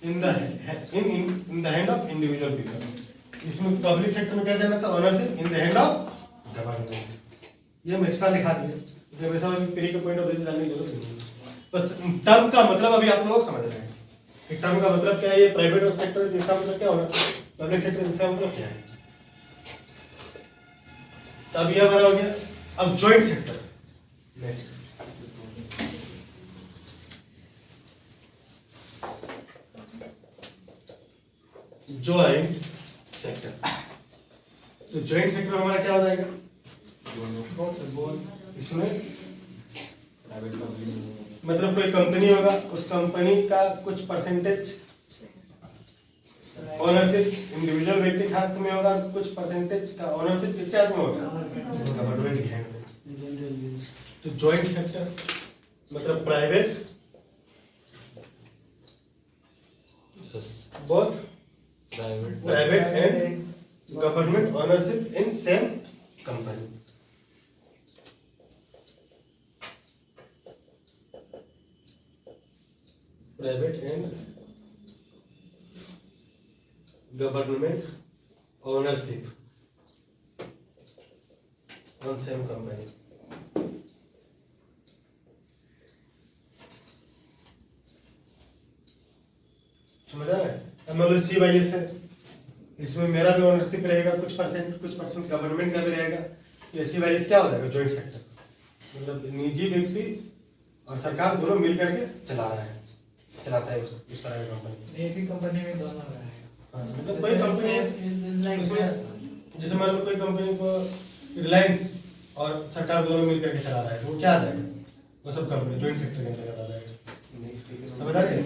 In the hand of individual people. इसमें public sector में क्या देना था, ownership in the hand of government. ये हम एक्स्ट्रा लिखा दिए, जब ऐसा पीरी के पॉइंट ऑफ व्यू से जानने की जरूरत नहीं है। बस टर्म का मतलब अभी आप लोग समझ रहे हैं कि टर्म का मतलब क्या है, ये प्राइवेट सेक्टर जिसका मतलब क्या होना, पब्लिक सेक्टर जिसका मतलब क्या है। अब ये हमारा हो गया। अब joint sector, next joint sector. तो जॉइंट सेक्टर हमारा क्या हो जाएगा, इसमें मतलब कोई कंपनी होगा, उस कंपनी का कुछ परसेंटेज ओनरशिप इंडिविजुअल व्यक्ति के हाथ में होगा, कुछ परसेंटेज का ओनरशिप किसके हाथ में होगा, गवर्नमेंट के हैंड में। तो जॉइंट सेक्टर मतलब private, both private and government ownership in same company. Private and government ownership on same company. समझ आ रहा है। अब मान लो CYS है, इसमें मेरा भी ओनरशिप रहेगा, कुछ परसेंट गवर्नमेंट का भी रहेगा। ये CYS क्या हो जाएगा, जॉइंट सेक्टर। मतलब निजी व्यक्ति और सरकार दोनों मिल करके चलाता है उस तरह की कंपनी। एक ही कंपनी में दोनों रहेगा। हाँ, मतलब कोई कंपनी उसमें जैसे मान लो कोई कंपनी को रिलायंस और सरकार दोनों मिल करके चला रहा है, तो वो क्या आ जाएगा, वो सब कंपनी जॉइंट सेक्टर के अंतर्गत आ जाएगा। समझ आ गया।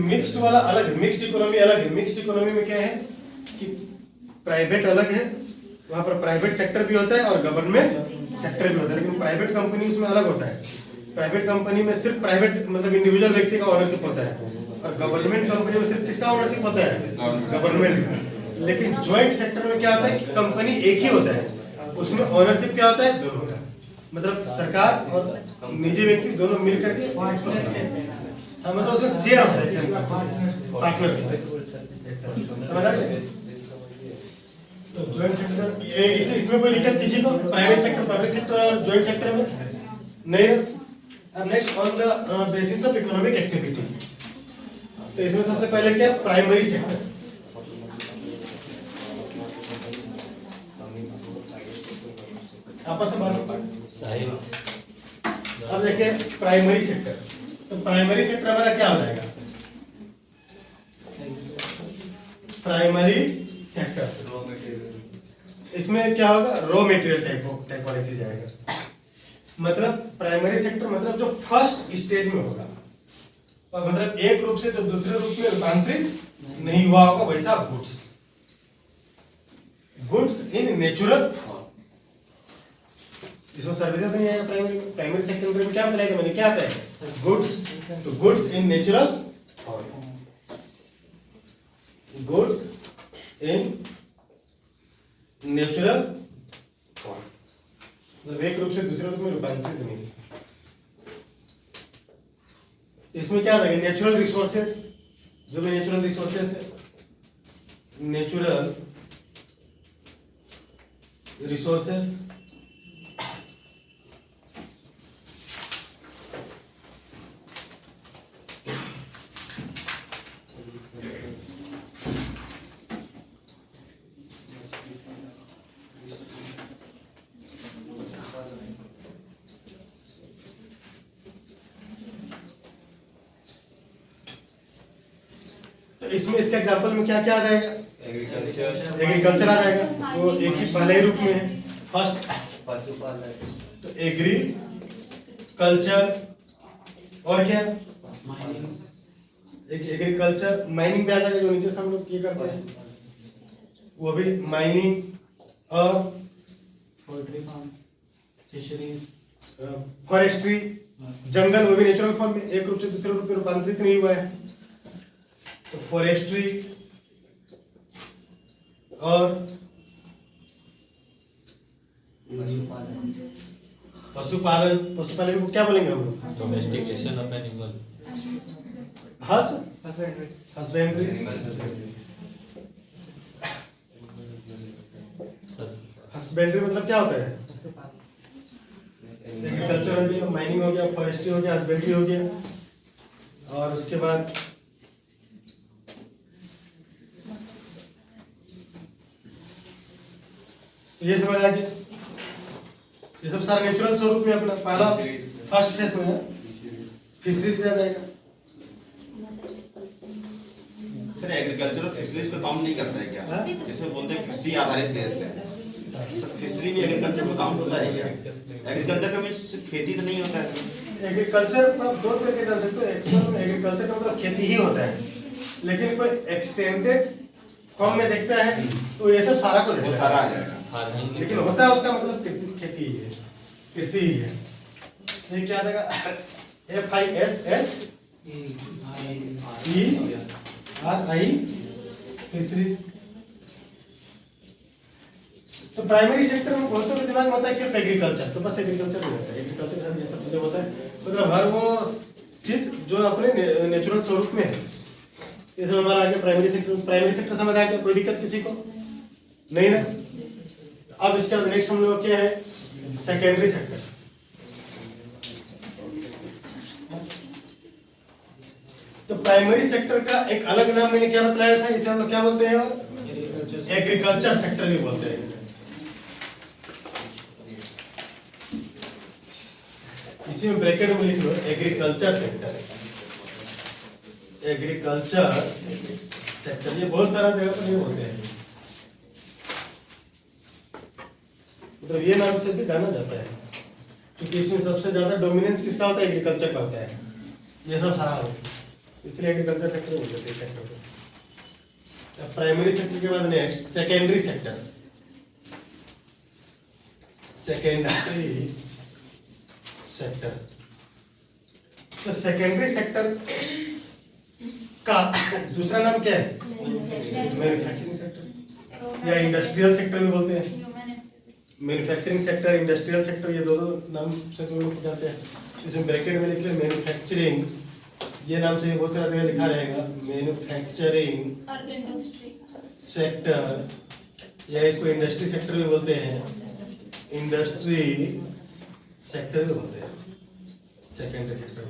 मिक्स्ड वाला अलग है, मिक्स्ड इकोनॉमी अलग है। मिक्स्ड इकोनॉमी में क्या है कि प्राइवेट अलग है, वहाँ पर प्राइवेट सेक्टर भी होता है और गवर्नमेंट सेक्टर भी होता है, लेकिन प्राइवेट कंपनी उसमें अलग होता है। प्राइवेट कंपनी में सिर्फ प्राइवेट मतलब इंडिविजुअल व्यक्ति का ओनरशिप होता है, और गवर्नमेंट कंपनी में सिर्फ किसका ओनरशिप होता है, गवर्नमेंट का। लेकिन ज्वाइंट सेक्टर में क्या होता है कि कंपनी एक ही होता है, उसमें ओनरशिप क्या होता है, दोनों का। मतलब सरकार और निजी व्यक्ति दोनों मिल करके मतलब उसमें शेयर होता है, पार्टनरशिप। समझ आ गया। तो जॉइंट सेक्टर इसमें कोई दिक्कत किसी को, प्राइवेट सेक्टर पब्लिक सेक्टर और जॉइंट सेक्टर में नहीं ना। अब next on the basis of economic activity, तो इसमें सबसे पहले क्या, प्राइमरी सेक्टर। आपस में बात। अब देखिए प्राइमरी सेक्टर, तो प्राइमरी सेक्टर हमारा क्या हो जाएगा, प्राइमरी सेक्टर इसमें क्या होगा, रॉ मटेरियल टाइपोलॉजी जाएगा। मतलब प्राइमरी सेक्टर मतलब जो फर्स्ट स्टेज में होगा, और मतलब एक रूप से तो दूसरे रूप में रूपांतरित नहीं हुआ होगा, वैसा गुड्स इन नेचुरल फॉर्म। इसमें सर्विसेज नहीं आएगा प्राइमरी सेक्टर में क्या बताएगा मैंने, क्या आता है, गुड्स। तो goods in natural form, goods in natural form, मतलब एक रूप से दूसरे रूप में रूपांतरित नहीं। इसमें क्या आता है, नेचुरल रिसोर्सेस, जो भी नेचुरल रिसोर्सेस है, नेचुरल रिसोर्सेस इसमें इसके एग्जांपल में क्या क्या आ जाएगा, एग्रीकल्चर आ जाएगा, वो एक ही पहले ही रूप में है, फर्स्ट पशुपालन। तो एग्रीकल्चर और क्या, एग्रीकल्चर, माइनिंग भी आ जाएगा, जो नीचे से हम लोग ये करते हैं वो भी माइनिंग, और पोल्ट्री फार्म, फिशरीज, फॉरेस्ट्री, जंगल, वो भी नेचुरल फॉर्म में एक रूप से दूसरे रूप में रूपांतरित नहीं हुआ है। तो फॉरेस्ट्री और पशुपालन, पशुपालन को क्या बोलेंगे हम लोग? डोमेस्टिकेशन ऑफ एनिमल, हस Husbandry. हस्बेंड्री, हस्बेंड्री मतलब क्या होता है? एग्रीकल्चर हो गया, माइनिंग हो गया, फॉरेस्ट्री हो गया, हस्बेंड्री हो गया, और उसके बाद ये समझ आ गया। ये सब सारा नेचुरल स्वरूप में अपना पहला फर्स्ट फेस में है, फिशरीज भी आ जाएगा। सर एग्रीकल्चर और फिशरीज पे काम नहीं करता है क्या? हाँ? जैसे बोलते हैं कृषि आधारित देश है, सर फिशरी भी एग्रीकल्चर में काम होता है क्या? एग्रीकल्चर का मीन्स खेती तो नहीं होता है। एग्रीकल्चर का दो तरीके जान सकते हैं। एग्रीकल्चर का मतलब खेती ही होता है, लेकिन कोई एक्सटेंडेड फॉर्म में देखता है तो ये सब सारा कुछ वो है, सारा आ जाएगा। फार्मिंग, लेकिन होता है उसका मतलब कृषि, खेती ही है, कृषि ही है। ये क्या आएगा? FISHERI fisheries. तो प्राइमरी सेक्टर में बहुतों के दिमाग में होता है सिर्फ एग्रीकल्चर, तो बस एग्रीकल्चर नहीं होता है। एग्रीकल्चर का ये सब चीजें होता है, मतलब हर वो चीज जो अपने नेचुरल स्वरूप में है। ये सब हमारा आगे प्राइमरी सेक्टर। प्राइमरी सेक्टर समझ आ गया? कोई दिक्कत किसी को नहीं ना? अब इसके बाद नेक्स्ट हम लोग क्या है? Secondary sector. तो प्राइमरी सेक्टर का एक अलग नाम मैंने क्या बताया था, इसे हम लोग क्या बोलते हैं? एग्रीकल्चर सेक्टर भी बोलते हैं। इसी में ब्रैकेट में लिख लो एग्रीकल्चर सेक्टर। एग्रीकल्चर सेक्टर ये बहुत सारा जगह पर ये होते हैं, मतलब ये नाम से भी जाना जाता है, क्योंकि इसमें सबसे ज्यादा डोमिनेंस किसका होता है? एग्रीकल्चर का होता है। ये सब सारा होता है, इसलिए एग्रीकल्चर सेक्टर बोल देते हैं सेक्टर को। अब प्राइमरी सेक्टर के बाद next secondary sector. Secondary sector, तो सेकेंडरी सेक्टर का दूसरा नाम क्या है? मैन्युफैक्चरिंग सेक्टर या इंडस्ट्रियल सेक्टर भी बोलते हैं। मैन्युफैक्चरिंग सेक्टर, इंडस्ट्रियल सेक्टर, ये दोनों नाम से तुम लोग जाते हैं। इसमें ब्रैकेट में लिख ले मैन्युफैक्चरिंग, ये नाम से बहुत सारा जगह लिखा रहेगा मैन्युफैक्चरिंग और इंडस्ट्री सेक्टर, या इसको इंडस्ट्री सेक्टर भी बोलते हैं, इंडस्ट्री सेक्टर भी बोलते हैं, सेकेंडरी सेक्टर।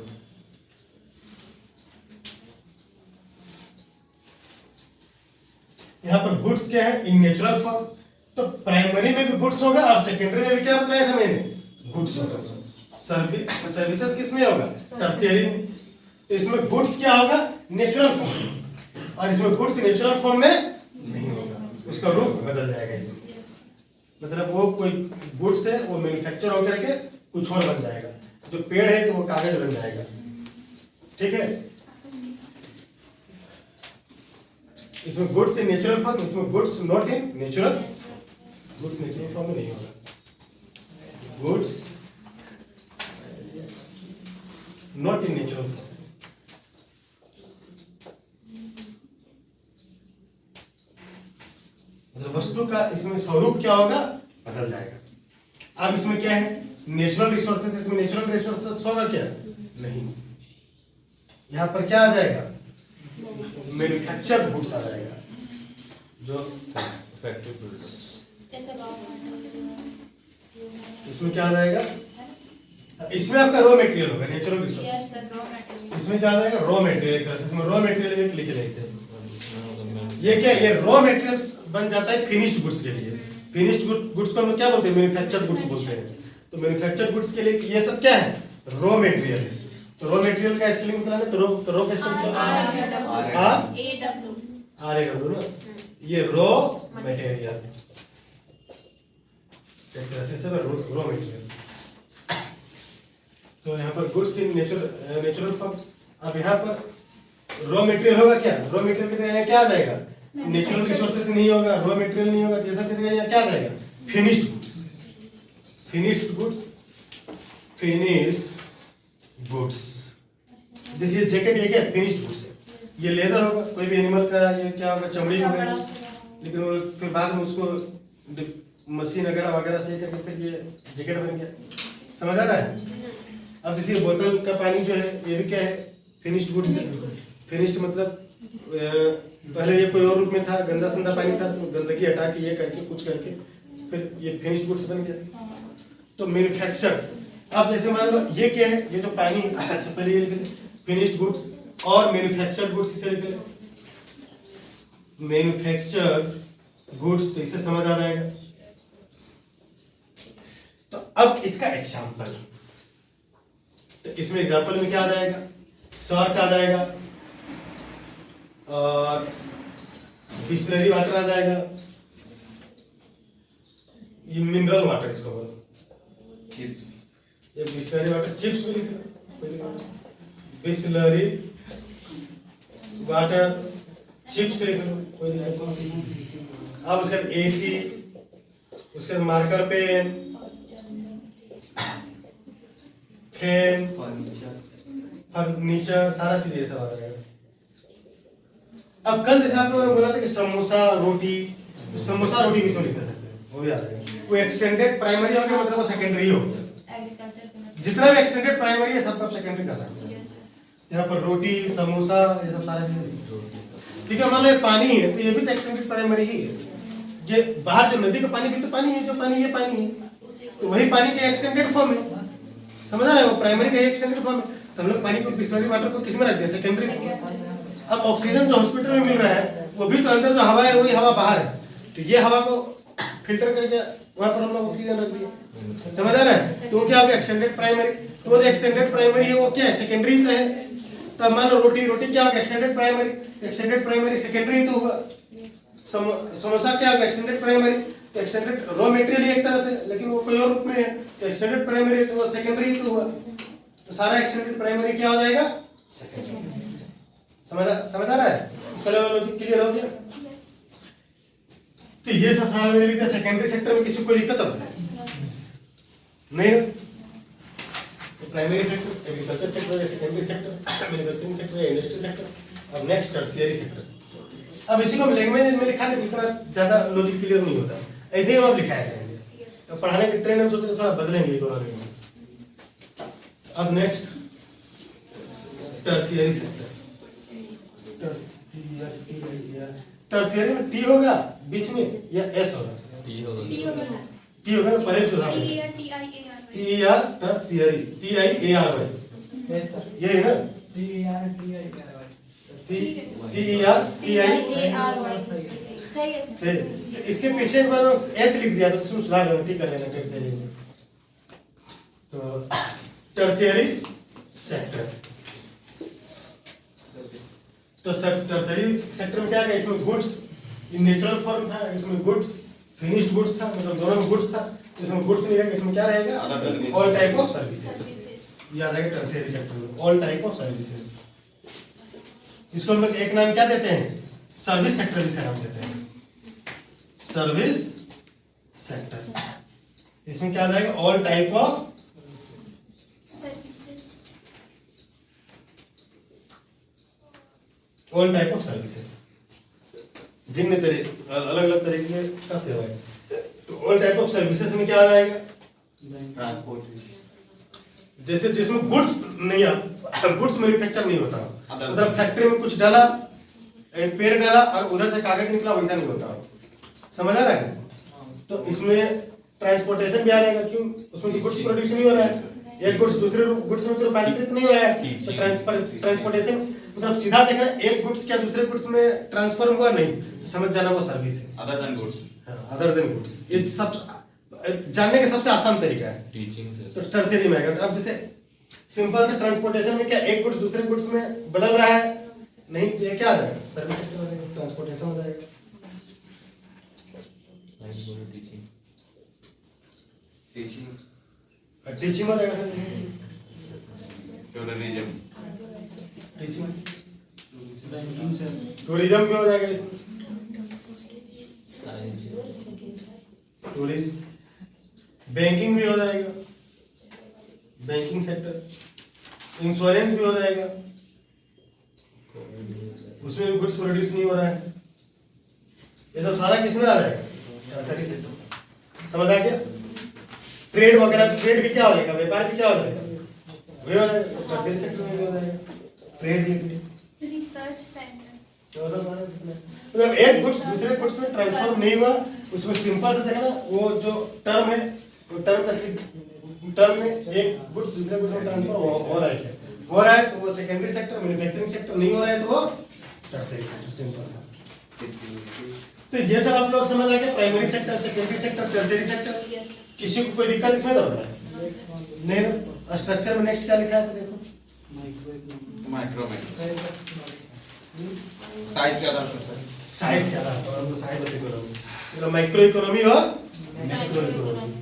यहाँ पर गुड्स क्या है? In natural form. तो प्राइमरी में भी गुड्स होगा और सेकेंडरी में भी क्या बताया था मैंने? गुड्स होगा। सर्विसेज किस में होगा? टर्शियरी में। तो इसमें गुड्स क्या होगा? नेचुरल फॉर्म, और इसमें गुड्स नेचुरल फॉर्म में नहीं होगा, उसका रूप बदल जाएगा इसमें। मतलब वो कोई गुड्स है वो मैन्युफैक्चर होकर के कुछ और बन जाएगा, जो पेड़ है तो वो कागज बन जाएगा। ठीक है, इसमें गुड्स इन नेचुरल फॉर्म, इसमें goods not in natural, goods natural form में नहीं होगा। Goods not in natural form. मतलब वस्तु का इसमें स्वरूप क्या होगा? बदल जाएगा। अब इसमें क्या है? नेचुरल रिसोर्सेस, इसमें नेचुरल रिसोर्सेस होगा क्या? नहीं। यहां पर क्या आ जाएगा? मैन्युफैक्चर्ड गुड्स आ जाएगा, जो फैक्ट्री प्रोडक्ट्स, जैसे इसमें क्या आ जाएगा? इसमें आपका रॉ मटेरियल होगा, natural resource. Yes sir, raw material. इसमें क्या आ जाएगा? Raw material. एक तरह से इसमें रॉ मटेरियल भी लिख लेंगे इसे। ये क्या? ये रॉ मटेरियल्स बन जाता है फिनिश्ड गुड्स के लिए। फिनिश्ड गुड्स को हम लोग क्या बोलते हैं? मैन्युफैक्चर्ड गुड्स बोलते हैं। तो मैन्युफैक्चर्ड गुड्स के लिए ये सब क्या है? रॉ मटेरियल है। तो रॉ मटेरियल का स्पेलिंग बताना, तो रॉ का स्पेलिंग क्या है? RAW ना, ये रॉ मटेरियल, एक तरह से सब रॉ मटेरियल। तो यहाँ पर गुड्स इन नेचुरल फॉर्म। अब यहाँ पर रॉ मटेरियल होगा क्या? रॉ मटेरियल की जगह क्या आ जाएगा? नेचुरल रिसोर्सेज नहीं होगा, रॉ मटेरियल नहीं होगा, ये सब की जगह क्या आ जाएगा? Finished goods. Finished goods, finished goods. जैसे ये जैकेट, ये क्या? फिनिश्ड गुड्स है। ये लेदर होगा, कोई भी एनिमल का, ये क्या होगा? चमड़ी होगा, लेकिन वो फिर बाद में उसको मशीन वगैरह वगैरह से करके फिर ये जैकेट बन गया। समझ आ रहा है? अब जैसे बोतल का पानी जो है ये भी क्या है, फिनिश्ड गुड्स है। फिनिश्ड मतलब पहले ये कोई और रूप में था, गंदा संदा पानी था, तो गंदगी हटा के ये करके कुछ करके फिर ये फिनिश्ड गुड्स बन गया। तो मैन्युफैक्चर, अब जैसे मान लो ये क्या है, ये जो पानी अच्छा पहले ये लिख ले फिनिश्ड गुड्स और मैन्युफैक्चर्ड गुड्स, इसे लिख ले मैन्युफैक्चर्ड गुड्स, तो इससे समझ आ जाएगा। तो अब इसका एग्जांपल, तो इसमें एग्जांपल में क्या आ जाएगा, सर्ट आ जाएगा और बिस्लरी वाटर आ जाएगा, ये मिनरल वाटर इसको बोलो, चिप्स, ये बिस्लरी वाटर, चिप्स भी लिख लो, बिस्लरी वाटर चिप्स लिख लो, कोई दिक्कत नहीं। अब उसके बाद एसी, उसके बाद मार्कर पेन, फैन, फर्नीचर, सारा चीज ये सब आ जाएगा। अब कल जैसे आप लोगों ने बोला था कि समोसा रोटी, समोसा रोटी भी इसमें लिख सकते हैं, वो भी आ जाएगा। वो एक्सटेंडेड प्राइमरी हो गया, मतलब वो सेकेंडरी हो गया। जितना भी एक्सटेंडेड प्राइमरी है सबको सेकेंडरी कर सकते हैं। यहाँ पर रोटी, समोसा, ये सब सारा चीज, ठीक है। मान लो ये पानी है तो ये भी तो एक्सटेंडेड प्राइमरी ही है। ये बाहर जो नदी का पानी भी तो पानी है, जो पानी ये पानी है, तो वही पानी के एक्सटेंडेड फॉर्म है, समझ रहे हो? वो प्राइमरी का एक्सटेंडेड फॉर्म है। तो हम लोग पानी को, बिस्लरी वाटर को किस में रख दिया, सेकेंडरी। अब ऑक्सीजन जो हॉस्पिटल में मिल रहा है वो भी तो अंदर जो हवा है वही हवा बाहर है, तो ये हवा को फिल्टर करके वहां पर हम लोग ऑक्सीजन रख दिया, समझ आ रहा है? तो क्या हो गया, एक्सटेंडेड प्राइमरी। तो वो जो एक्सटेंडेड प्राइमरी है वो क्या है, सेकेंडरी तो है। तो मान लो रोटी, रोटी क्या होगा, extended primary, extended primary secondary तो हुआ। समोसा क्या होगा, एक्सटेंडेड प्राइमरी, तो एक्सटेंडेड रॉ मटेरियल ही एक तरह से, लेकिन वो कोई और रूप में है, तो एक्सटेंडेड प्राइमरी तो वो सेकेंडरी तो हुआ। तो सारा एक्सटेंडेड प्राइमरी क्या हो जाएगा, समझ आ रहा है? लॉजिक क्लियर हो गया? तो ये सब सारा मेरे लिए सेकेंडरी सेक्टर में किसी को कोई दिक्कत होता है नहीं ना? तो primary sector, agriculture sector, secondary sector, manufacturing sector, industry sector, अब नेक्स्ट टर्शियरी सेक्टर। अब इसी को लैंग्वेज में लिखा देते, इतना ज्यादा लॉजिक क्लियर नहीं होता, ऐसे ही हम लिखाया करेंगे। तो पढ़ाने के ट्रेंड हम सोचते हैं थोड़ा बदलेंगे इकोनॉमी में। अब नेक्स्ट टर्शियरी सेक्टर। टर्शियरी में टी होगा बीच में या एस होगा? टी होगा, टी होगा ना, पहले सुधार T R, tertiary, T I A R Y, yes sir, ये है ना, T R T I T R T I सही है सर। सही। इसके पीछे एक बार एस लिख दिया तो उसमें सुधार करना, ठीक कर लेना टर्शियरी में। तो टर्शियरी सेक्टर, तो टर्शियरी सेक्टर में क्या है, इसमें गुड्स इन नेचुरल फॉर्म था, इसमें गुड्स फिनिश्ड गुड्स था, मतलब दोनों में गुड्स था। इसमें गुड्स नहीं रहेगा, इसमें क्या रहेगा, ऑल टाइप ऑफ सर्विसेज। याद आएगा टर्शियरी सेक्टर में ऑल टाइप ऑफ सर्विसेज। इसको हम लोग एक नाम क्या देते हैं, सर्विस सेक्टर भी इसका नाम देते हैं, सर्विस सेक्टर। इसमें क्या आ जाएगा, all type of all type of services, भिन्न तरह अलग अलग तरीके का सेवा है। तो ऑल टाइप ऑफ सर्विसेज में क्या आ जाएगा, ट्रांसपोर्ट, जैसे जिसमें गुड्स नहीं आ, गुड्स मैन्युफैक्चर नहीं होता, मतलब फैक्ट्री में कुछ डाला, एक पेड़ डाला और उधर से कागज निकला, वैसा नहीं होता, समझ आ रहा है? तो इसमें ट्रांसपोर्टेशन भी आ जाएगा, क्यों, उसमें तो गुड्स प्रोड्यूस नहीं हो रहा है, एक गुड्स दूसरे गुड्स में तो रूपांतरित नहीं हो रहा है। तो ट्रांसपोर्टेशन मतलब सीधा देखना, एक गुड्स क्या दूसरे गुड्स में ट्रांसफर हुआ नहीं, तो समझ जाना वो सर्विस है, other than goods. Other than goods. ये सब जानने का सबसे आसान तरीका है, टीचिंग से। तो टर्शियरी में आएगा। तो अब जैसे सिंपल से ट्रांसपोर्टेशन में क्या एक गुड्स दूसरे गुड्स में बदल रहा है, नहीं, तो ये क्या आ जाएगा, सर्विस सेक्टर हो जाएगा, ट्रांसपोर्टेशन हो जाएगा। टीचिंग, टीचिंग हो जाएगा, tourism, teaching, banking sir, tourism भी हो जाएगा इसमें, साइंस, टूरिज्म, बैंकिंग भी हो जाएगा, बैंकिंग सेक्टर, इंश्योरेंस भी हो जाएगा, उसमें भी गुड्स प्रोड्यूस नहीं हो रहा है। ये सब सारा किसमें आ जाएगा, टर्शियरी सेक्टर। समझ आ गया? ट्रेड वगैरह, ट्रेड भी क्या हो जाएगा, व्यापार भी क्या हो जाएगा, वही हो जाएगा, टर्शियरी सेक्टर में भी हो जाएगा ट्रेड लिक्विड। Research centre. मतलब एक गुड्स दूसरे गुड्स में ट्रांसफॉर्म नहीं हुआ, उसमें सिंपल से देखना वो जो टर्म है, वो टर्म का टर्म में एक गुड्स दूसरे गुड्स में ट्रांसफर हो रहा है क्या, हो रहा है तो वो सेकेंडरी सेक्टर, मैन्युफैक्चरिंग सेक्टर, नहीं हो रहा है तो वो टर्शियरी सेक्टर, सिंपल सा। तो ये सब आप लोग समझ आ गए, primary sector, secondary sector, tertiary sector. Yes किसी को कोई दिक्कत इसमें तो बताए नहीं ना। स्ट्रक्चर में नेक्स्ट क्या लिखा है तो देखो, माइक्रो में साइज के आधार पर सर, साइज क्या था, और हमको साइज ऑफ इकोनॉमी, मतलब माइक्रो इकोनॉमी और macro economy.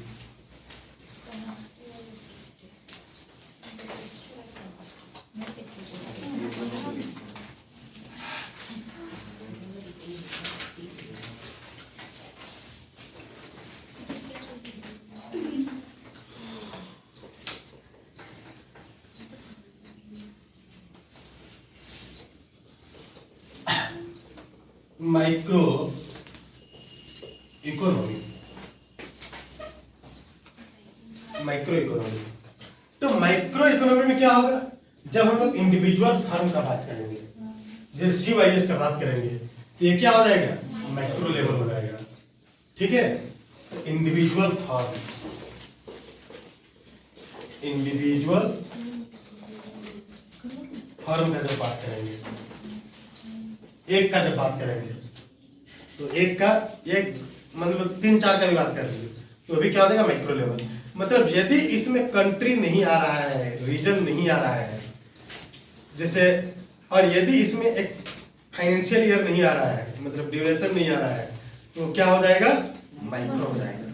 Micro economy, micro economy. तो माइक्रो इकोनॉमी में क्या होगा, जब हम लोग इंडिविजुअल फर्म का बात करेंगे, जैसे CYS का बात करेंगे, तो ये क्या हो जाएगा, माइक्रो लेवल हो जाएगा, ठीक है। इंडिविजुअल फर्म, इंडिविजुअल फर्म का जब बात करेंगे, एक का जब बात करेंगे, तो एक का, एक मतलब 3-4 का भी बात कर लीजिए, तो अभी क्या हो जाएगा, माइक्रो लेवल। मतलब यदि इसमें कंट्री नहीं आ रहा है, रीजन नहीं आ रहा है, जैसे, और यदि इसमें एक फाइनेंशियल ईयर नहीं आ रहा है, मतलब ड्यूरेशन नहीं आ रहा है, तो क्या हो जाएगा, माइक्रो हो जाएगा।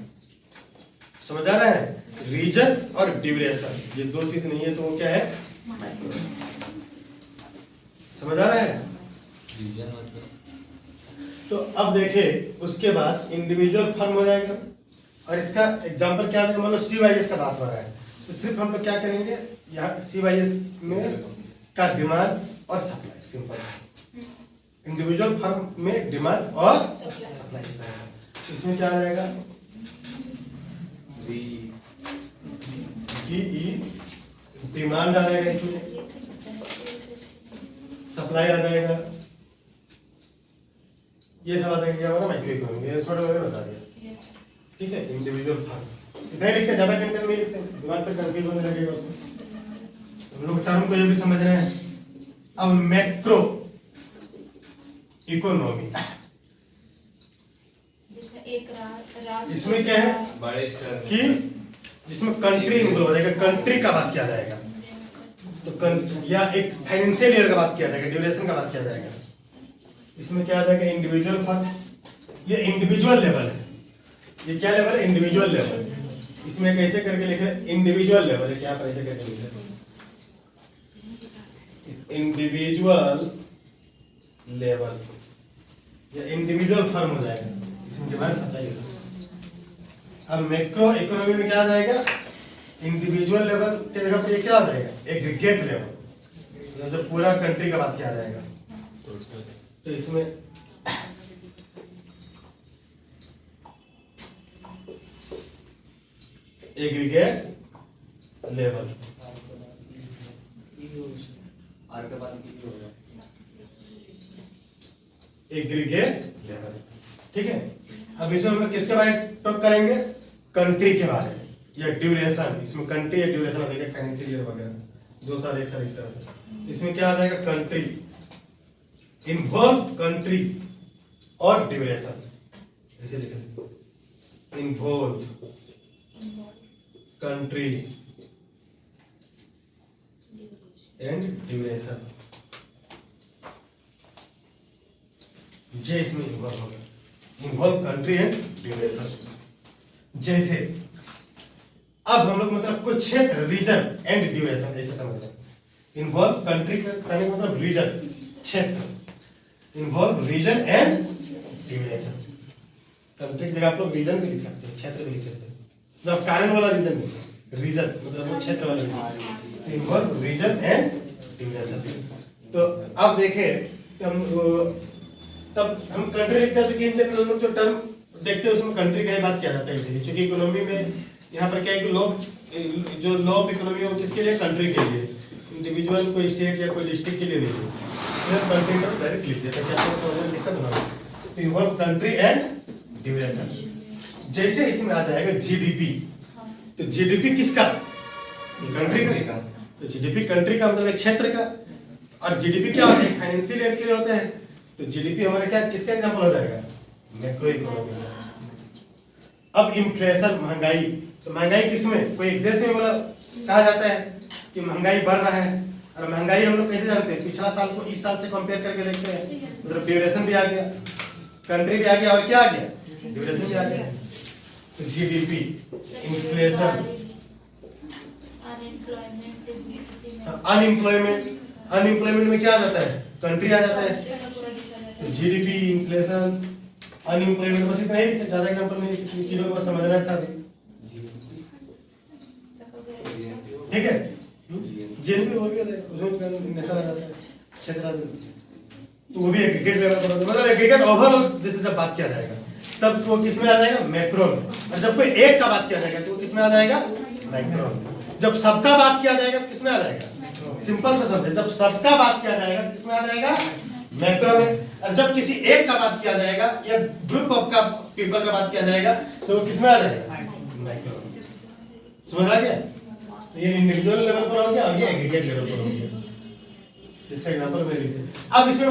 समझ आ रहा है, रीजन और ड्यूरेशन ये दो चीज नहीं है तो वो क्या है, माइक्रो। समझ आ रहा है। रीजन मतलब तो अब देखें, उसके बाद इंडिविजुअल फर्म हो जाएगा, और इसका एग्जांपल क्या है, मतलब CYS का बात हो रहा है, तो सिर्फ हम लोग क्या करेंगे, यहाँ CYS में का डिमांड और सप्लाई, सिंपल। इंडिविजुअल फर्म में डिमांड और सप्लाई, इसमें क्या आ जाएगा, DE डिमांड आ जाएगा, इसमें सप्लाई आ जाएगा, ये सब आ जाएगा, क्या होगा, माइक्रो इकोनॉमी। ये छोटे मैंने बता दिया, ठीक है। इंडिविजुअल फर्म इतना ही लिखते, ज्यादा कंटेंट नहीं लिखते, दिमाग पर कंफ्यूज होने लगेगा उससे। हम लोग टर्म को ये भी समझ रहे हैं। अब मैक्रो इकोनॉमी, जिसमें एक राष्ट्र, इसमें क्या है बड़े स्तर कि जिसमें कंट्री इंक्लूड हो जाएगा, कंट्री का बात किया जाएगा, तो या एक फाइनेंशियल ईयर का बात किया जाएगा, ड्यूरेशन का बात किया जाएगा। इसमें क्या आ जाएगा, इंडिविजुअल फर्म, ये इंडिविजुअल लेवल है, ये क्या लेवल है, इंडिविजुअल लेवल। इसमें कैसे करके लिखे, इंडिविजुअल लेवल है, क्या पर ऐसे करके लिखे, इंडिविजुअल लेवल, या इंडिविजुअल फर्म हो जाएगा, इसमें डिमांड सप्लाई होगा। अब मैक्रो इकोनॉमी में क्या आ जाएगा, इंडिविजुअल लेवल के जगह पर ये क्या आ जाएगा, एग्रीगेट लेवल, जब पूरा कंट्री का बात किया जाएगा, तो इसमें एग्रीगेट लेवल, आर के बाद की होगा एग्रीगेट लेवल, ठीक है। अब इसमें हम लोग किसके बारे में टॉक करेंगे, कंट्री के बारे में, या ड्यूरेशन, इसमें कंट्री या ड्यूरेशन आ जाएगा, फाइनेंशियल ईयर वगैरह, दो साल एक साल इस तरह से। इसमें क्या आ जाएगा, कंट्री, इन्वॉल्व कंट्री और ड्यूरेशन, ऐसे लिखेंगे, इन्वॉल्व कंट्री एंड ड्यूरेशन, ये इसमें इन्वॉल्व होगा, इन्वॉल्व कंट्री एंड ड्यूरेशन। जैसे अब हम लोग मतलब कुछ क्षेत्र, रीजन एंड ड्यूरेशन ऐसे समझ रहे हैं। इन्वॉल्व कंट्री का मतलब रीजन, क्षेत्र, involve region and duration. Country की जगह आप लोग रीजन भी लिख सकते हैं, क्षेत्र भी लिख सकते हैं, मतलब कारण वाला रीजन नहीं, रीजन मतलब वो क्षेत्र वाला region, involve region and duration. तो अब देखें हम तब हम कंट्री लिखते हैं, तो इन जनरल जो टर्म देखते हैं उसमें कंट्री का ही बात किया जाता है, इसीलिए क्योंकि इकोनॉमी में यहाँ पर क्या है कि लॉ, जो लॉ ऑफ इकोनॉमी है वो किसके लिए, कंट्री के लिए, इंडिविजुअल कोई स्टेट या कोई डिस्ट्रिक्ट के लिए नहीं है। कंट्री का डायरेक्ट लिख देता है, क्या आपको दिक्कत ना हो। तो इन्वॉल्व कंट्री एंड ड्यूरेशन। जैसे इसमें आ जाएगा जीडीपी, तो जीडीपी किसका, कंट्री का। तो जीडीपी कंट्री का मतलब एक क्षेत्र का, और जीडीपी क्या होता है, फाइनेंशियल ईयर के लिए होता है। तो जीडीपी हमारा क्या किसका एग्जांपल हो जाएगा, मैक्रो इकोनॉमी का। अब इन्फ्लेशन, महंगाई, तो महंगाई किसमें, कोई एक देश में बोला कहा जाता है कि महंगाई बढ़ रहा है, और महंगाई हम लोग कैसे जानते हैं, पिछला साल को इस साल से कंपेयर करके देखते हैं, मतलब ड्यूरेशन भी आ गया, कंट्री भी आ गया, और क्या आ गया, ड्यूरेशन भी आ गया। तो जीडीपी, इन्फ्लेशन, अनएम्प्लॉयमेंट, अनएम्प्लॉयमेंट में क्या आ जाता है, कंट्री आ जाता है। तो जीडीपी, इन्फ्लेशन, अनएम्प्लॉयमेंट, बस इतना ही, ज्यादा एग्जांपल नहीं, चीजों को बस समझना था अभी। ठीक है, जेएनपी हो गया, उसमें नेशनल आ जाता है, क्षेत्र आ जाता है। तो वो भी एग्रीगेट लेवल पर, मतलब एग्रीगेट ओवरऑल जैसे जब बात किया जाएगा तब वो किस में आ जाएगा, मैक्रो में। और जब कोई एक का बात किया जाएगा तो वो किस में आ जाएगा, माइक्रो में। जब सबका बात किया जाएगा तो किस में आ जाएगा, सिंपल सा समझे, जब सबका बात किया जाएगा तो किस में आ जाएगा, मैक्रो में। और जब किसी एक का बात किया जाएगा या ग्रुप ऑफ का पीपल का बात किया जाएगा तो वो किस में आ जाएगा, माइक्रो में। समझ आ गया। तो ये इंडिविजुअल लेवल पर हो गया और ये एग्रीगेट लेवल पर हो गया। इसका एग्जांपल मैं लिख देता। अब इसमें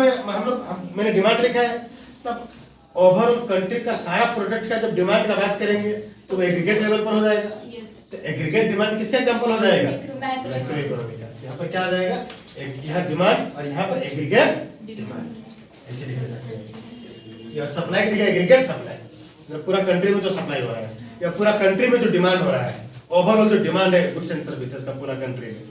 मैंने डिमांड लिखा है, तब ओवरऑल कंट्री का सारा प्रोडक्ट का जब डिमांड का बात करेंगे तो वो एग्रीगेट लेवल पर हो जाएगा। तो एग्रीगेट डिमांड किसका एग्जांपल हो जाएगा, मैक्रो इकोनॉमी का। यहाँ पर क्या आ जाएगा, यहाँ डिमांड और यहाँ पर एग्रीगेट डिमांड, ऐसे लिख सकते हैं। या सप्लाई की एग्रीगेट सप्लाई, मतलब पूरा कंट्री में जो सप्लाई हो रहा है या पूरा कंट्री में जो डिमांड हो रहा है, ओवरऑल जो डिमांड है गुड्स एंड सर्विसेज का पूरा कंट्री में,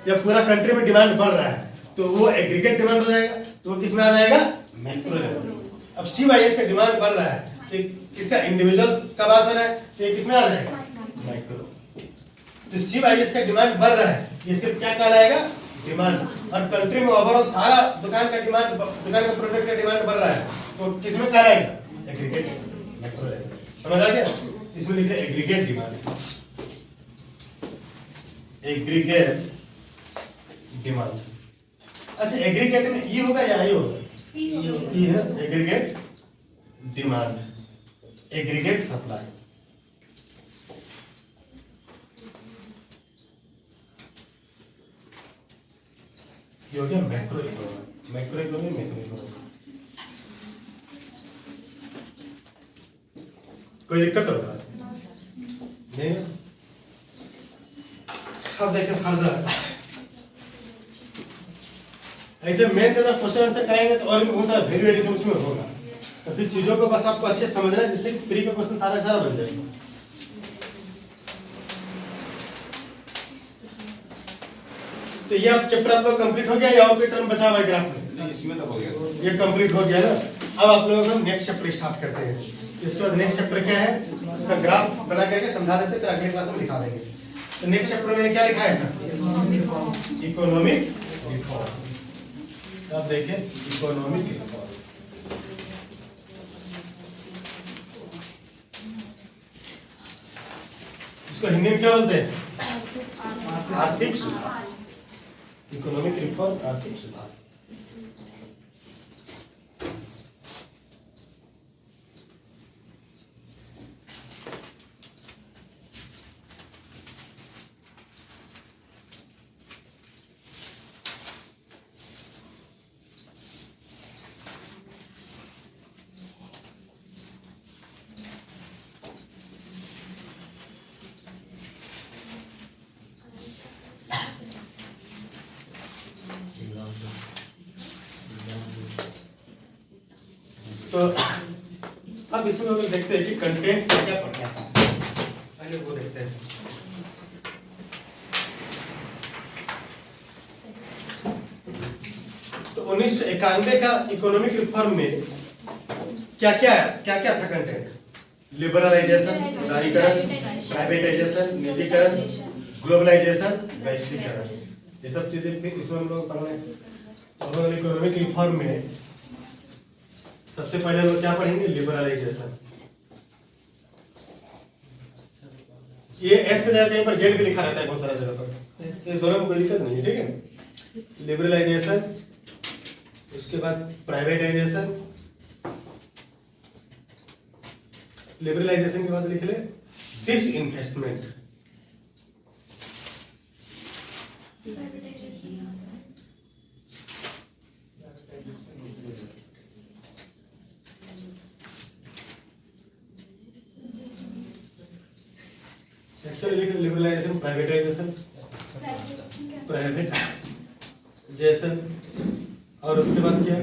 या पूरा कंट्री में डिमांड बढ़ रहा है तो वो एग्रीगेट डिमांड हो जाएगा। तो वो किसमें आ जाएगा, मैक्रो लेवल। अब सीवाईएस का डिमांड बढ़ रहा है तो किसका, इंडिविजुअल का बात हो रहा है तो ये किसमें आ जाएगा, माइक्रो। तो सीवाईएस का डिमांड बढ़ रहा है, ये सिर्फ क्या कहलाएगा, डिमांड। और कंट्री में ओवरऑल सारा दुकान का डिमांड, दुकान का प्रोडक्ट का डिमांड बढ़ रहा है तो किसमें कहलाएगा, एग्रीगेट, मैक्रो लेवल। समझ आ गया। इसमें लिखे एग्रीगेट डिमांड, एग्रीगेट डिमांड। अच्छा, एग्रीगेट में ई होगा या आई होगा, ई है, एग्रीगेट डिमांड, एग्रीगेट सप्लाई। ये हो गया macro economy, macro economy, macro economy. कोई दिक्कत होगा नहीं। अब देखिए फर्दर, ऐसे मेन से जब क्वेश्चन आंसर कराएंगे तो और भी बहुत सारा वैल्यू एडिशन उसमें होगा। तो फिर चीजों को बस आपको अच्छे से समझना है जिससे प्री का क्वेश्चन सारा सारा बन जाएगा। तो ये अब चैप्टर आप लोग कंप्लीट हो गया या और कोई टर्म बचा हुआ है ग्राफ में? नहीं, इसमें तो हो गया, ये कंप्लीट हो गया ना। अब आप लोग हम नेक्स्ट चैप्टर स्टार्ट करते हैं। इसके बाद नेक्स्ट चैप्टर क्या है, उसका ग्राफ बना करके समझा देते, फिर अगले क्लास में दिखा देंगे। तो नेक्स्ट चैप्टर में क्या लिखा है, इकोनॉमिक रिफॉर्म। अब देखिए इकोनॉमिक रिफॉर्म, इसको हिंदी में क्या बोलते हैं, आर्थिक सुधार। इकोनॉमिक रिफॉर्म, आर्थिक सुधार। तो अब इसमें हम लोग देखते हैं कि कंटेंट क्या क्या पढ़ना है, पहले वो देखते हैं। तो 1991 का इकोनॉमिक रिफॉर्म में क्या क्या था कंटेंट, लिबरलाइजेशन, उदारीकरण, प्राइवेटाइजेशन, निजीकरण, ग्लोबलाइजेशन, वैश्वीकरण, ये सब चीजें इसमें हम लोग पढ़ने। तो इकोनॉमिक रिफॉर्म में सबसे पहले हम लोग क्या पढ़ेंगे, लिबरलाइजेशन। ये एस के जगह कहीं पर जेड भी लिखा रहता है बहुत सारा जगह पर, ये दोनों में कोई दिक्कत नहीं है, ठीक है। लिबरलाइजेशन, उसके बाद प्राइवेटाइजेशन, लिबरलाइजेशन के बाद लिख ले डिसइन्वेस्टमेंट। एक्चुअली लिख लिबरलाइजेशन, प्राइवेटाइजेशन, प्राइवेटाइजेशन और उसके बाद क्या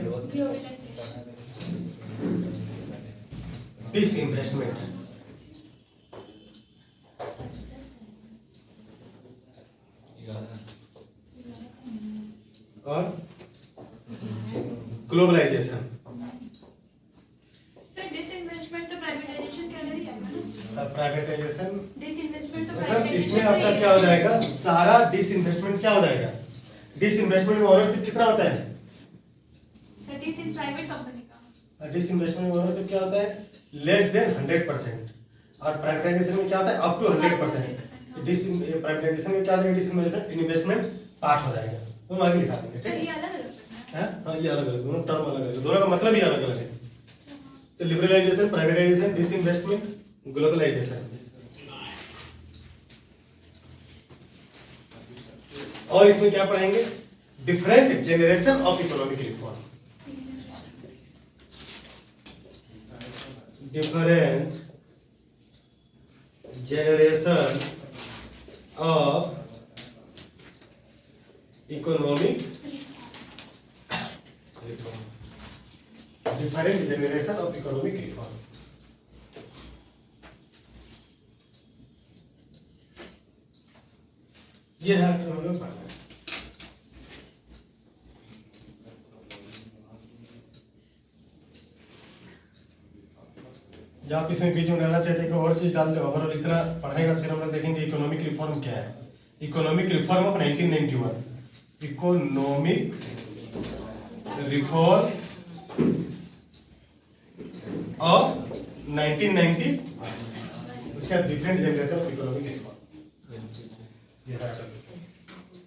डिसइन्वेस्टमेंट। और ग्लोबलाइजेशन। सर डिसइन्वेस्टमेंट तो प्राइवेटाइजेशन के अंदर ही आता है ना? प्राइवेटाइजेशन डिसइन्वेस्टमेंट तो मतलब इसमें प्राइवेटाइजेशन आपका क्या हो जाएगा, सारा डिसइन्वेस्टमेंट क्या हो जाएगा, डिसइन्वेस्टमेंट में ओनरशिप कितना होता है, that is in private company का। डिसइन्वेस्टमेंट में ओनरशिप क्या होता है, लेस देन 100%। और प्राइवेटाइजेशन में क्या होता है, अप टू 100%। प्राइवेटाइजेशन में क्या हो जाएगा, डिसइन्वेस्टमेंट इन्वेस्टमेंट पार्ट हो जाएगा, तो हम आगे लिखा देंगे, सर ठीक ये है। अलग अलग करना है। हाँ ये अलग अलग, दोनों टर्म अलग अलग, दोनों का मतलब ही अलग अलग है। तो लिबरलाइजेशन, प्राइवेटाइजेशन, डिसइन्वेस्टमेंट, ग्लोबलाइजेशन। और इसमें क्या पढ़ेंगे, different generation of economic reform. Different generation of economic reform. Different generation of economic reform. ये हर टर्म में पढ़ना है। या आप इसमें बीच में डालना चाहते हैं कि और चीज डाल दे, ओवरऑल इतना पढ़ने का फिर हम लोग देखेंगे इकोनॉमिक रिफॉर्म क्या है। Economic reform of 1991, economic reform of 1990, उसका different generation of economic reform.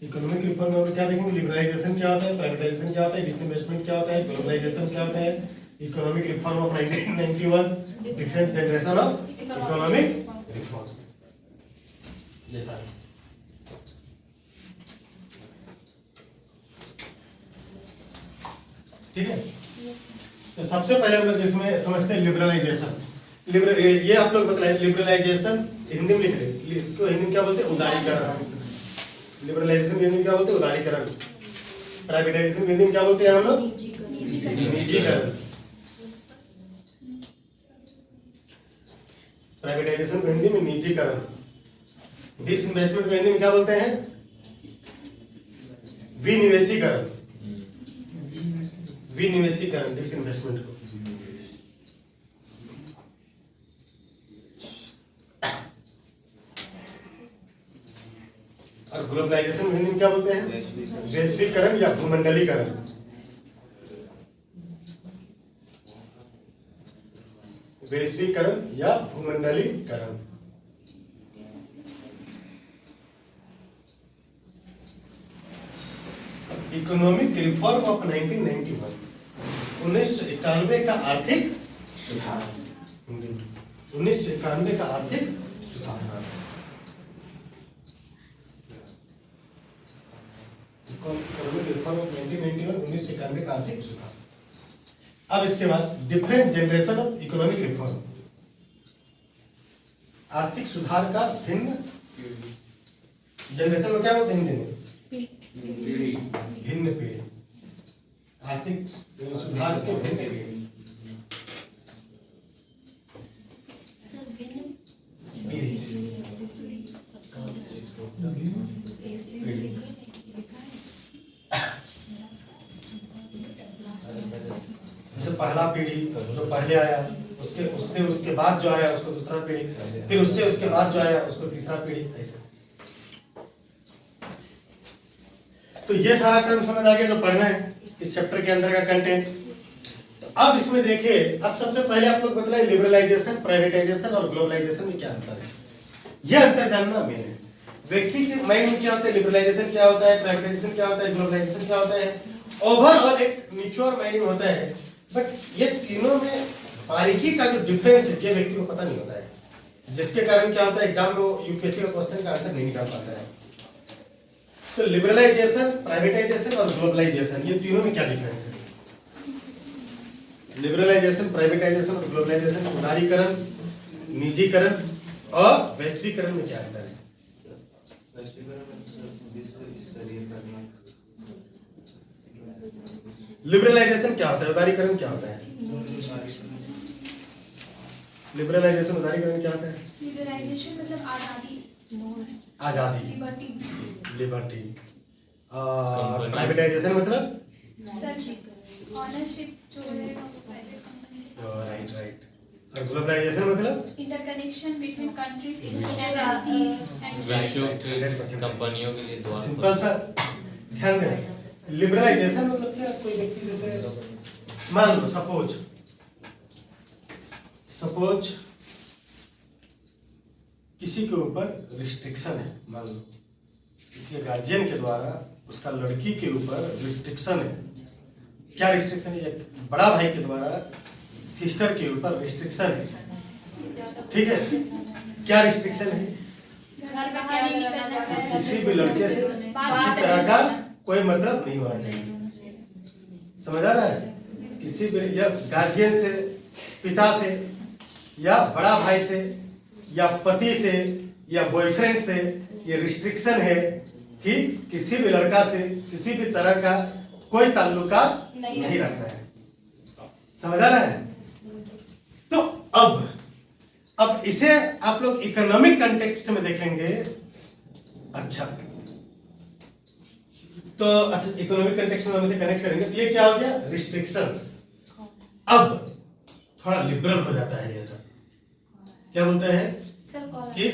Economic reform में क्या देखेंगे, लिबरलाइजेशन क्या होता है, प्राइवेटाइजेशन क्या होता है, डिसइन्वेस्टमेंट क्या होता है, ग्लोबलाइजेशन क्या होता है, economic reform of 1991, different generation of economic reform. ये सारे ठीक है। तो सबसे पहले हम लोग इसमें समझते हैं लिबरलाइजेशन। ये आप लोग बताइए, लिबरलाइजेशन हिंदी में लिख रहे हैं, इसको हिंदी में क्या बोलते हैं, उदारीकरण। लिबरलाइजेशन हिंदी में क्या बोलते हैं, उदारीकरण। प्राइवेटाइजेशन हिंदी में क्या बोलते हैं हम लोग, निजीकरण। प्राइवेटाइजेशन को हिंदी में निजीकरण। डिसइन्वेस्टमेंट को हिंदी में क्या बोलते हैं, विनिवेशीकरण। विनिवेशीकरण डिसइन्वेस्टमेंट को। और ग्लोबलाइजेशन हिंदी में क्या बोलते हैं, वैश्वीकरण या भूमंडलीकरण। वैश्वीकरण या भूमंडलीकरण। इकोनॉमिक रिफॉर्म ऑफ 1991, 1991 का आर्थिक सुधार। 1991 का आर्थिक सुधार। इकोनॉमिक रिफॉर्म ऑफ 1991, 1991 का आर्थिक सुधार। अब इसके बाद different generation of economic reform. आर्थिक सुधार का भिन्न जनरेशन में क्या बोलते हैं हिंदी में, भिन्न पीढ़ी। आर्थिक सुधार के भिन्न पीढ़ी। जैसे पहला पीढ़ी जो पहले आया, उसके उससे उसके बाद जो आया उसको दूसरा पीढ़ी, फिर उससे उसके बाद जो आया उसको तीसरा पीढ़ी, ऐसे। तो ये सारा टर्म समझ आ गया जो पढ़ना है इस चैप्टर के अंदर का कंटेंट। तो अब इसमें देखिए, अब सबसे पहले आप लोग बतलाइए लिबरलाइजेशन, प्राइवेटाइजेशन और ग्लोबलाइजेशन में क्या अंतर है। यह अंतर जानना मेन है। व्यक्ति के माइंड में क्या होता है, लिबरलाइजेशन क्या होता है, प्राइवेटाइजेशन क्या होता है, ग्लोबलाइजेशन क्या होता है, ओवरऑल एक मैच्योर माइंड में होता है। बट ये तीनों में बारीकी का जो डिफरेंस है ये व्यक्ति को पता नहीं होता है, जिसके कारण क्या होता है एग्जाम में वो यूपीएससी का क्वेश्चन का आंसर नहीं निकाल पाता है। तो लिबरलाइजेशन, प्राइवेटाइजेशन और ग्लोबलाइजेशन, ये तीनों में क्या डिफरेंस है? लिबरलाइजेशन, प्राइवेटाइजेशन और ग्लोबलाइजेशन, उदारीकरण, निजीकरण और वैश्वीकरण में क्या अंतर है? लिबरलाइजेशन क्या होता है, उदारीकरण क्या होता है? लिबरलाइजेशन, उदारीकरण क्या होता है? लिबरलाइजेशन मतलब आजादी, आजादी, लिबर्टी। लिबर्टी। और प्राइवेटाइजेशन मतलब? ऑनरशिप जो रहेगा वो प्राइवेट कंपनी। Right right. और ग्लोबलाइजेशन मतलब? Interconnection between countries, agencies and विश्व की कंपनियों के लिए द्वार सिंपल सा ध्यान देना। लिबरलाइजेशन मतलब क्या, कोई व्यक्ति जैसे मान लो सपोज किसी के ऊपर रिस्ट्रिक्शन है, मान लो किसी गार्जियन के द्वारा उसका लड़की के ऊपर रिस्ट्रिक्शन है। क्या रिस्ट्रिक्शन है? एक बड़ा भाई के द्वारा सिस्टर के ऊपर रिस्ट्रिक्शन है, ठीक है? क्या रिस्ट्रिक्शन है? घर में क्या निकलना है, किसी भी लड़के से किसी तरह का कोई मतलब नहीं होना चाहिए। समझ आ रहा है? किसी भी या गार्जियन से, पिता से या बड़ा भाई से या पति से या बॉयफ्रेंड से ये रिस्ट्रिक्शन है कि किसी भी लड़का से किसी भी तरह का कोई ताल्लुकात नहीं रखना है। समझ आ रहा है? तो अब इसे आप लोग इकोनॉमिक कंटेक्स्ट में देखेंगे। अच्छा इकोनॉमिक कंटेक्स्ट में हम इसे कनेक्ट करेंगे तो ये क्या हो गया? रिस्ट्रिक्शंस। अब थोड़ा लिबरल हो जाता है ये सब। क्या बोलते हैं कि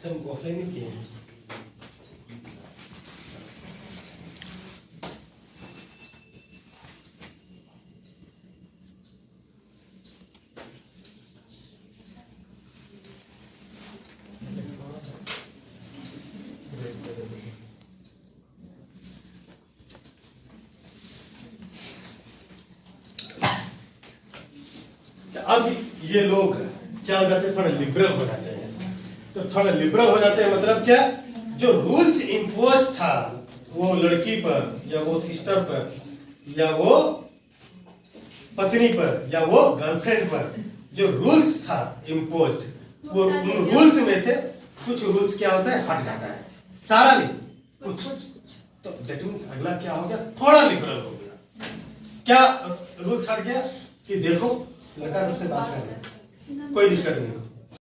हम ऑफलाइन में किए हैं। अब ये लोग क्या हो जाते हैं? थोड़ा लिबरल हो जाते हैं। तो थोड़ा लिबरल हो जाते हैं मतलब क्या? जो रूल्स इम्पोज था वो लड़की पर या वो सिस्टर पर या वो पत्नी पर या वो गर्लफ्रेंड पर जो रूल्स था इम्पोज, वो उन रूल्स में से कुछ रूल्स क्या होता है? हट जाता है, सारा नहीं, कुछ। तो दैट मींस अगला क्या हो गया? थोड़ा लिबरल हो गया। क्या रूल्स हट गया कि देखो लड़का सबसे बात कर रहा है, कोई दिक्कत नहीं,